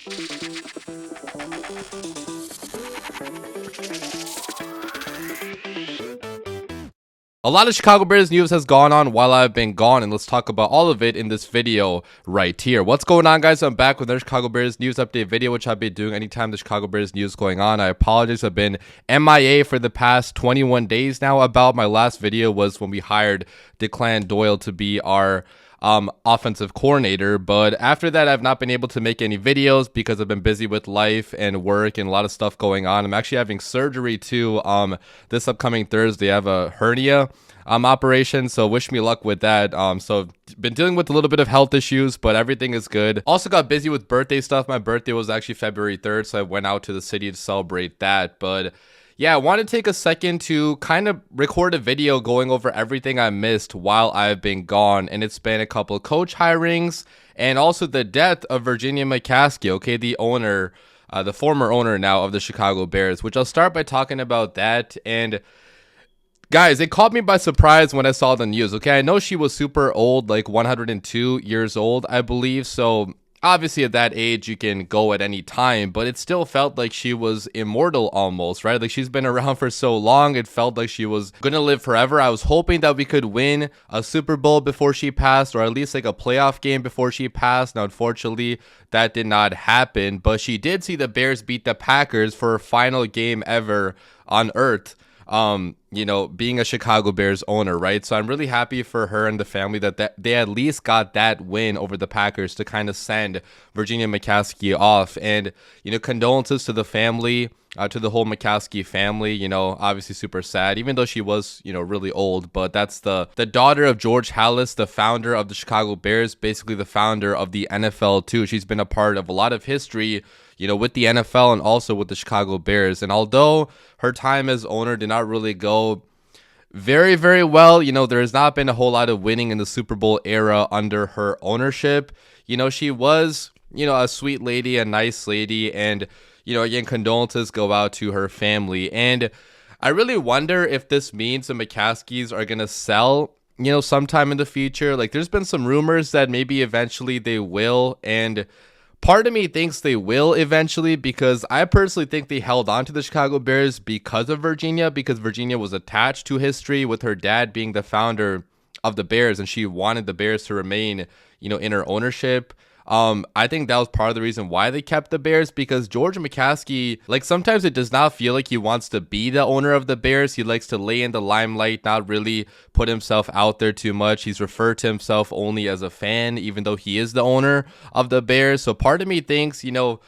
A lot of Chicago Bears news has gone on while I've been gone, and let's talk about all of it in this video right here. What's going on, guys? I'm back with another Chicago Bears news update video, which I'll be doing anytime the Chicago Bears news is going on. I apologize. I've been MIA for the past 21 days now. About my last video was when we hired Declan Doyle to be our offensive coordinator, but after that I've not been able to make any videos because I've been busy with life and work and a lot of stuff going on. I'm actually having surgery too this upcoming Thursday. I have a hernia operation, so wish me luck with that. So been dealing with a little bit of health issues, but everything is good. Also got busy with birthday stuff. My birthday was actually February 3rd, so I went out to the city to celebrate that. But yeah, I want to take a second to kind of record a video going over everything I missed while I've been gone. And it's been a couple of coach hirings and also the death of Virginia McCaskey, okay, the owner, the former owner now of the Chicago Bears, which I'll start by talking about that. And guys, it caught me by surprise when I saw the news, okay? I know she was super old, like 102 years old, I believe, so obviously at that age you can go at any time, but it still felt like she was immortal almost, right? Like she's been around for so long, it felt like she was gonna live forever. I was hoping that we could win a Super Bowl before she passed, or at least like a playoff game before she passed. Now unfortunately that did not happen, but she did see the Bears beat the Packers for her final game ever on earth, you know, being a Chicago Bears owner, right? So I'm really happy for her and the family that they at least got that win over the Packers to kind of send Virginia McCaskey off. And, you know, condolences to the family, to the whole McCaskey family. You know, obviously super sad, even though she was, you know, really old. But that's the daughter of George Halas, the founder of the Chicago Bears, basically the founder of the NFL too. She's been a part of a lot of history, you know, with the NFL and also with the Chicago Bears. And although her time as owner did not really go very, very well, you know, there has not been a whole lot of winning in the Super Bowl era under her ownership. You know, she was, you know, a sweet lady, a nice lady. And, you know, again, condolences go out to her family. And I really wonder if this means the McCaskeys are going to sell, you know, sometime in the future. Like there's been some rumors that maybe eventually they will. And part of me thinks they will eventually, because I personally think they held on to the Chicago Bears because of Virginia, because Virginia was attached to history with her dad being the founder of the Bears, and she wanted the Bears to remain, you know, in her ownership. I think that was part of the reason why they kept the Bears, because George McCaskey, like sometimes it does not feel like he wants to be the owner of the Bears. He likes to lay in the limelight, not really put himself out there too much. He's referred to himself only as a fan, even though he is the owner of the Bears. So part of me thinks, you know,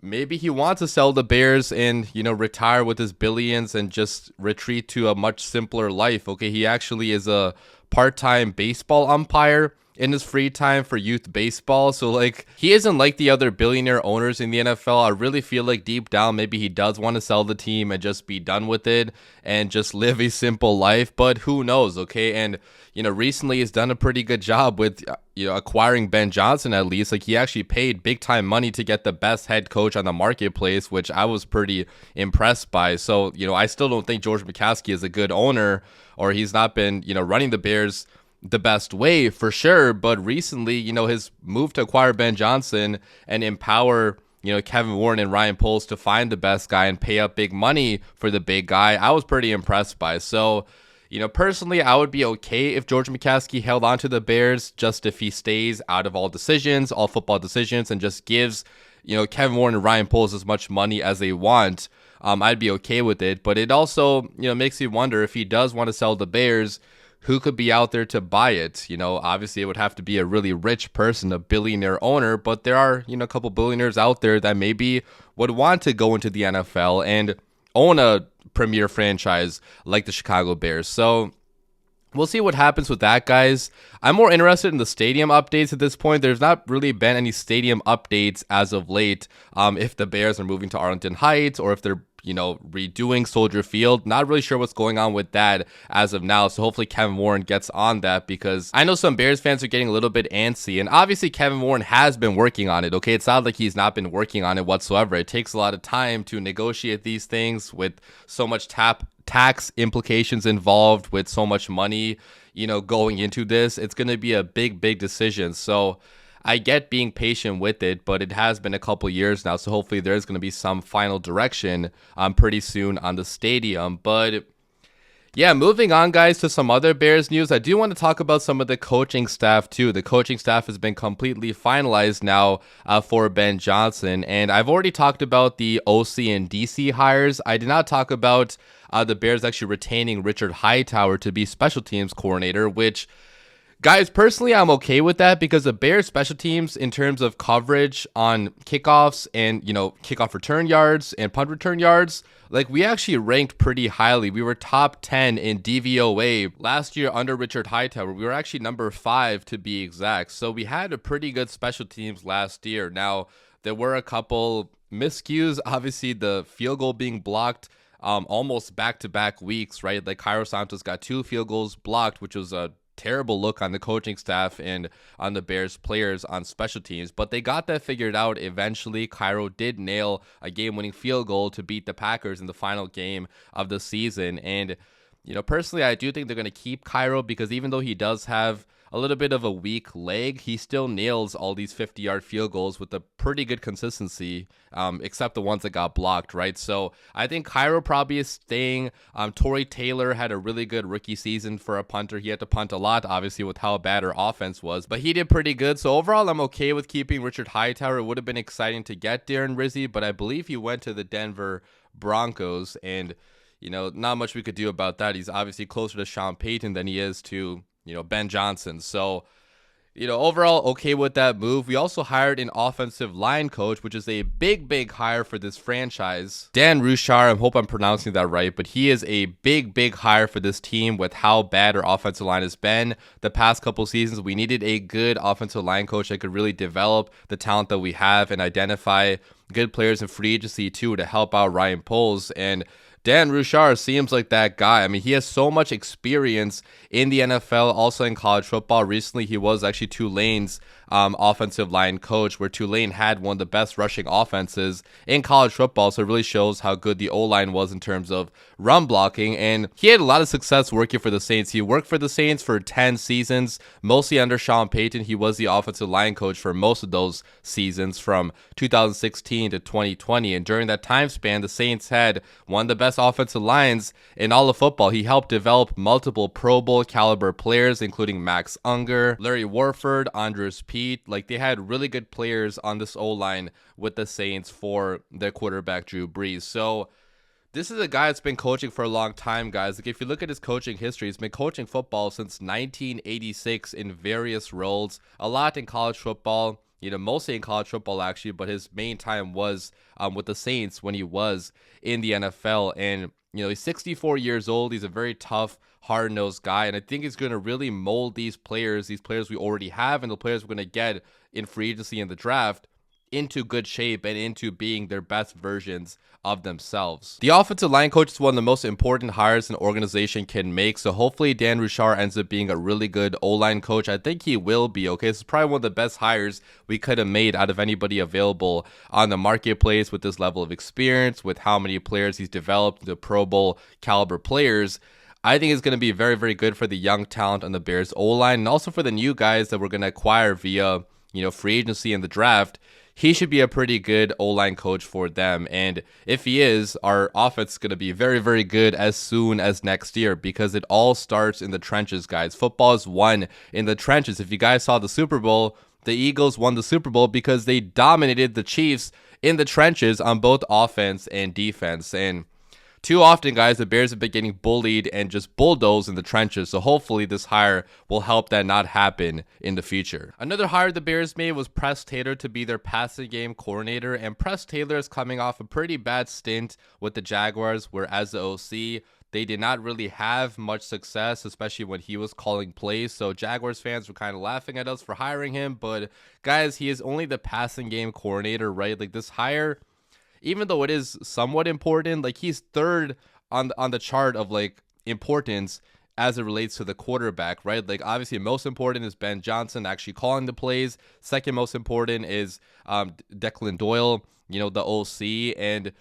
maybe he wants to sell the Bears and, you know, retire with his billions and just retreat to a much simpler life. Okay, he actually is a part-time baseball umpire in his free time for youth baseball. So like he isn't like the other billionaire owners in the NFL. I really feel like deep down maybe he does want to sell the team and just be done with it and just live a simple life, but who knows, okay? And you know, recently he's done a pretty good job with you know, acquiring Ben Johnson. At least like he actually paid big time money to get the best head coach on the marketplace, which I was pretty impressed by. So, you know, I still don't think George McCaskey is a good owner, or he's not been, you know, running the Bears the best way for sure. But recently, you know, his move to acquire Ben Johnson and empower, you know, Kevin Warren and Ryan Poles to find the best guy and pay up big money for the big guy, I was pretty impressed by. So, you know, personally, I would be okay if George McCaskey held on to the Bears, just if he stays out of all decisions, all football decisions, and just gives, you know, Kevin Warren and Ryan Poles as much money as they want. I'd be okay with it. But it also, you know, makes me wonder if he does want to sell the Bears, who could be out there to buy it? You know, obviously it would have to be a really rich person, a billionaire owner, but there are, you know, a couple billionaires out there that maybe would want to go into the NFL and own a premier franchise like the Chicago Bears. So we'll see what happens with that, guys. I'm more interested in the stadium updates at this point. There's not really been any stadium updates as of late. If the Bears are moving to Arlington Heights or if they're, you know, redoing Soldier Field. Not really sure what's going on with that as of now. So hopefully Kevin Warren gets on that, because I know some Bears fans are getting a little bit antsy. And obviously Kevin Warren has been working on it, okay? It's not like he's not been working on it whatsoever. It takes a lot of time to negotiate these things with so much tax implications involved, with so much money, you know, going into this. It's going to be a big decision. So I get being patient with it, but it has been a couple years now, so hopefully there's going to be some final direction pretty soon on the stadium. But yeah, moving on, guys, to some other Bears news. I do want to talk about some of the coaching staff, too. The coaching staff has been completely finalized now for Ben Johnson. And I've already talked about the OC and DC hires. I did not talk about the Bears actually retaining Richard Hightower to be special teams coordinator, which, guys, personally, I'm okay with that because the Bears special teams in terms of coverage on kickoffs and, kickoff return yards and punt return yards, like, we actually ranked pretty highly. We were top 10 in DVOA last year under Richard Hightower. We were actually number 5 to be exact. So we had a pretty good special teams last year. Now, there were a couple miscues. Obviously, the field goal being blocked almost back-to-back weeks, right? Like, Cairo Santos got 2 field goals blocked, which was a terrible look on the coaching staff and on the Bears players on special teams, but they got that figured out eventually. Cairo did nail a game-winning field goal to beat the Packers in the final game of the season. And personally, I do think they're going to keep Cairo because even though he does have a little bit of a weak leg, he still nails all these 50-yard field goals with a pretty good consistency, except the ones that got blocked, right? So I think Cairo probably is staying. Torrey Taylor had a really good rookie season for a punter. He had to punt a lot, obviously, with how bad our offense was, but he did pretty good. So overall, I'm okay with keeping Richard Hightower. It would have been exciting to get Darren Rizzi, but I believe he went to the Denver Broncos, and not much we could do about that. He's obviously closer to Sean Payton than he is to Ben Johnson. So, overall, okay with that move. We also hired an offensive line coach, which is a big hire for this franchise. Dan Rushar, I hope I'm pronouncing that right, but he is a big hire for this team with how bad our offensive line has been the past couple seasons. We needed a good offensive line coach that could really develop the talent that we have and identify good players in free agency too to help out Ryan Poles. And Dan Rushar seems like that guy. I mean, he has so much experience in the NFL, also in college football. Recently, he was actually Tulane's offensive line coach, where Tulane had one of the best rushing offenses in college football. So it really shows how good the O-line was in terms of run blocking. And he had a lot of success working for the Saints. He worked for the Saints for 10 seasons, mostly under Sean Payton. He was the offensive line coach for most of those seasons from 2016 to 2020. And during that time span, the Saints had one of the best offensive lines in all of football. He helped develop multiple Pro Bowl caliber players, including Max Unger, Larry Warford, Andres Pete. Like, they had really good players on this O-line with the Saints for their quarterback, Drew Brees. So this is a guy that's been coaching for a long time, guys. Like, if you look at his coaching history, he's been coaching football since 1986 in various roles, a lot in college football, mostly in college football, actually, but his main time was with the Saints when he was in the NFL. And, he's 64 years old. He's a very tough, hard-nosed guy, and I think he's going to really mold these players we already have and the players we're going to get in free agency and the draft into good shape and into being their best versions of themselves. The offensive line coach is one of the most important hires an organization can make, so hopefully Dan Rushar ends up being a really good O-line coach. I think he will be, okay? This is probably one of the best hires we could have made out of anybody available on the marketplace with this level of experience, with how many players he's developed, the Pro Bowl caliber players. I think it's going to be very, very good for the young talent on the Bears O-line and also for the new guys that we're going to acquire via, free agency and the draft. He should be a pretty good O-line coach for them. And if he is, our offense is going to be very, very good as soon as next year because it all starts in the trenches, guys. Football is won in the trenches. If you guys saw the Super Bowl, the Eagles won the Super Bowl because they dominated the Chiefs in the trenches on both offense and defense. And too often, guys, the Bears have been getting bullied and just bulldozed in the trenches, so hopefully this hire will help that not happen in the future. Another hire the Bears made was Press Taylor to be their passing game coordinator, and Press Taylor is coming off a pretty bad stint with the Jaguars, where as the OC, they did not really have much success, especially when he was calling plays, so Jaguars fans were kind of laughing at us for hiring him, but guys, he is only the passing game coordinator, right? Like, this hire, even though it is somewhat important, like, he's third on the chart of like importance as it relates to the quarterback, right? Like, obviously most important is Ben Johnson actually calling the plays. Second most important is Declan Doyle, the OC, and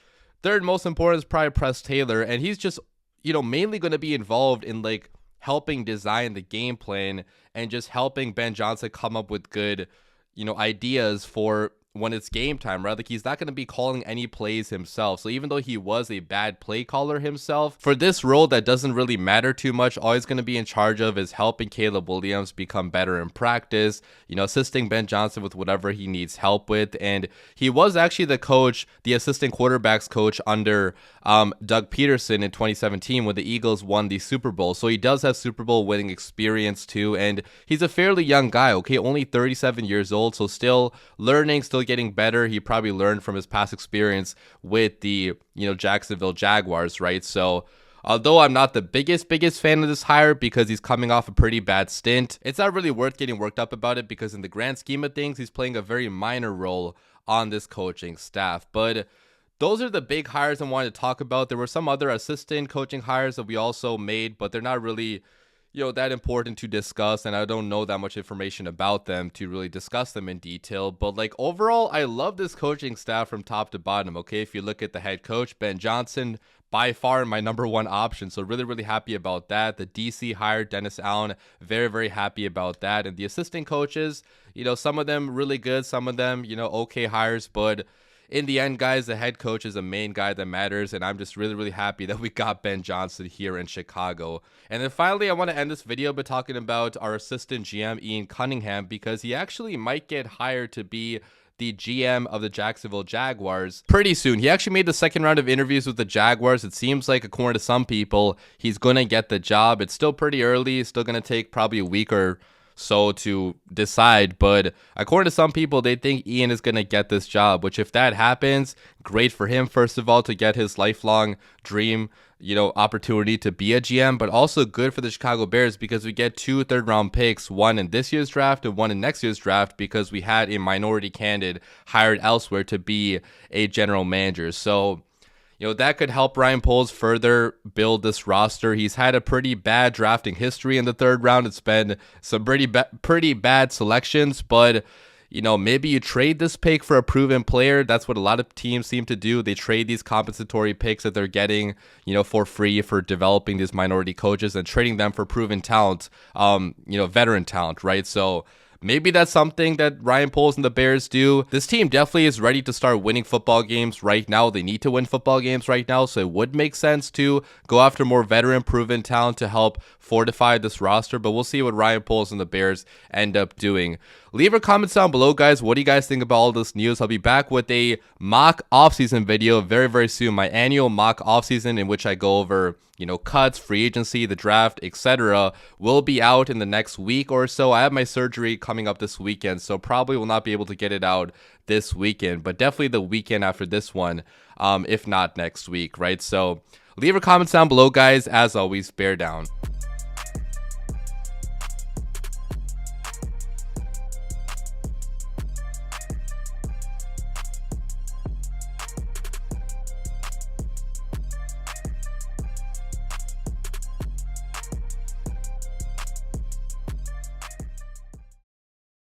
third most important is probably Press Taylor, and he's just mainly going to be involved in like helping design the game plan and just helping Ben Johnson come up with good ideas for when it's game time, right? Like, he's not going to be calling any plays himself. So even though he was a bad play caller himself, for this role that doesn't really matter too much, all he's going to be in charge of is helping Caleb Williams become better in practice, assisting Ben Johnson with whatever he needs help with. And he was actually the assistant quarterbacks coach under Doug Peterson in 2017 when the Eagles won the Super Bowl. So he does have Super Bowl winning experience too. And he's a fairly young guy, okay? Only 37 years old. So still learning, still getting better. He probably learned from his past experience with the, Jacksonville Jaguars, right? So although I'm not the biggest fan of this hire because he's coming off a pretty bad stint, it's not really worth getting worked up about it because in the grand scheme of things, he's playing a very minor role on this coaching staff. But those are the big hires I wanted to talk about. There were some other assistant coaching hires that we also made, but they're not really that important to discuss, and I don't know that much information about them to really discuss them in detail. But like overall, I love this coaching staff from top to bottom. Okay, if you look at the head coach, Ben Johnson, by far my number one option, so really happy about that. The DC hire, Dennis Allen, very happy about that. And the assistant coaches, some of them really good, some of them okay hires, but in the end, guys, the head coach is the main guy that matters, and I'm just really happy that we got Ben Johnson here in Chicago. And then finally, I want to end this video by talking about our assistant GM, Ian Cunningham, because he actually might get hired to be the GM of the Jacksonville Jaguars pretty soon. He actually made the second round of interviews with the Jaguars. It seems like, according to some people, he's going to get the job. It's still pretty early. It's still going to take probably a week or so to decide, but according to some people, they think Ian is going to get this job, which if that happens, great for him, first of all, to get his lifelong dream, opportunity to be a GM, but also good for the Chicago Bears because we get 2 third-round picks, one in this year's draft and one in next year's draft, because we had a minority candidate hired elsewhere to be a general manager. So that could help Ryan Poles further build this roster. He's had a pretty bad drafting history in the third round. It's been some pretty bad selections, but maybe you trade this pick for a proven player. That's what a lot of teams seem to do. They trade these compensatory picks that they're getting, for free for developing these minority coaches and trading them for proven talent, veteran talent, right? So maybe that's something that Ryan Poles and the Bears do. This team definitely is ready to start winning football games right now. They need to win football games right now, so it would make sense to go after more veteran proven talent to help fortify this roster, but we'll see what Ryan Poles and the Bears end up doing. Leave your comments down below, guys. What do you guys think about all this news? I'll be back with a mock offseason video very soon, my annual mock offseason in which I go over cuts, free agency, the draft, etc. will be out in the next week or so. I have my surgery coming up this weekend, so probably will not be able to get it out this weekend, but definitely the weekend after this one, if not next week, right? So leave your comments down below, guys. As always, bear down.